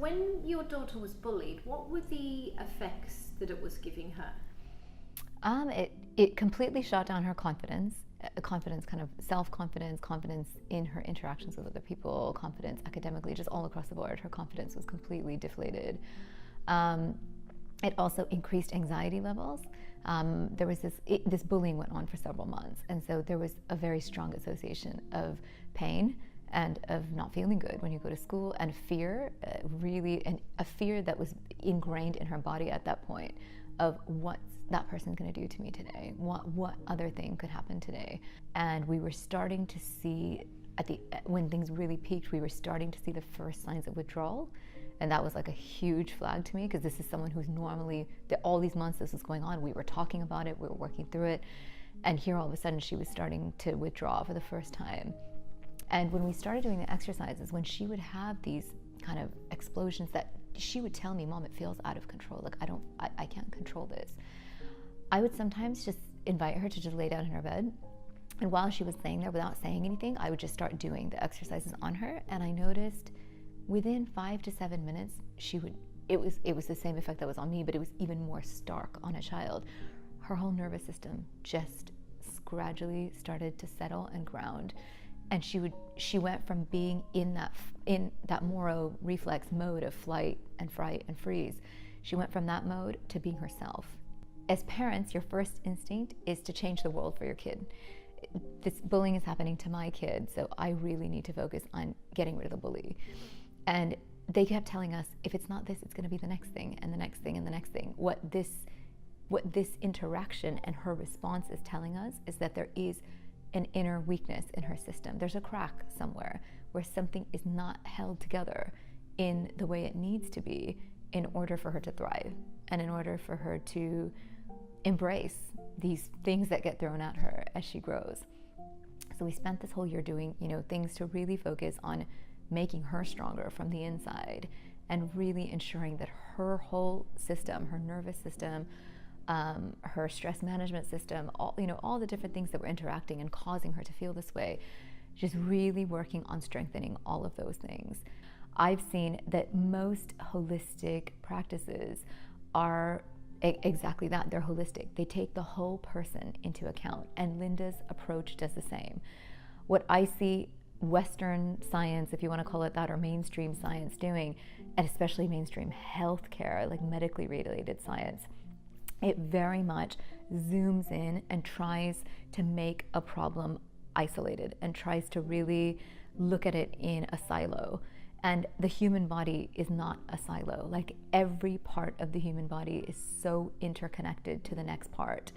When your daughter was bullied, what were the effects that it was giving her? It completely shot down her confidence, kind of self-confidence, confidence in her interactions with other people, confidence academically, just all across the board. Her confidence was completely deflated. It also increased anxiety levels. There was this bullying went on for several months, and so there was a very strong association of pain and of not feeling good when you go to school, and fear, a fear that was ingrained in her body at that point of what's that person going to do to me today, what other thing could happen today. And we were starting to see, when things really peaked, we were starting to see the first signs of withdrawal. And that was like a huge flag to me, because this is someone who's normally, all these months this was going on, we were talking about it, we were working through it, and here all of a sudden she was starting to withdraw for the first time. And when we started doing the exercises, when she would have these kind of explosions that she would tell me, Mom, it feels out of control, like I can't control this. I would sometimes just invite her to just lay down in her bed, and while she was laying there without saying anything, I would just start doing the exercises on her. And I noticed within 5 to 7 minutes, it was the same effect that was on me, but it was even more stark on a child. Her whole nervous system just gradually started to settle and ground. And she went from being in that Moro reflex mode of flight and fright and freeze. She went from that mode to being herself. As parents, your first instinct is to change the world for your kid. This bullying is happening to my kid, so I really need to focus on getting rid of the bully. And they kept telling us, if it's not this, it's going to be the next thing and the next thing and the next thing. What this interaction and her response is telling us is that there is an inner weakness in her system. There's a crack somewhere where something is not held together in the way it needs to be in order for her to thrive and in order for her to embrace these things that get thrown at her as she grows. So we spent this whole year doing, things to really focus on making her stronger from the inside and really ensuring that her whole system, her nervous system, her stress management system, all the different things that were interacting and causing her to feel this way, just really working on strengthening all of those things. I've seen that most holistic practices are exactly that. They're holistic. They take the whole person into account, and Linda's approach does the same. What I see Western science, if you want to call it that, or mainstream science doing, and especially mainstream healthcare, like medically related science, it very much zooms in and tries to make a problem isolated and tries to really look at it in a silo. And the human body is not a silo. Like, every part of the human body is so interconnected to the next part.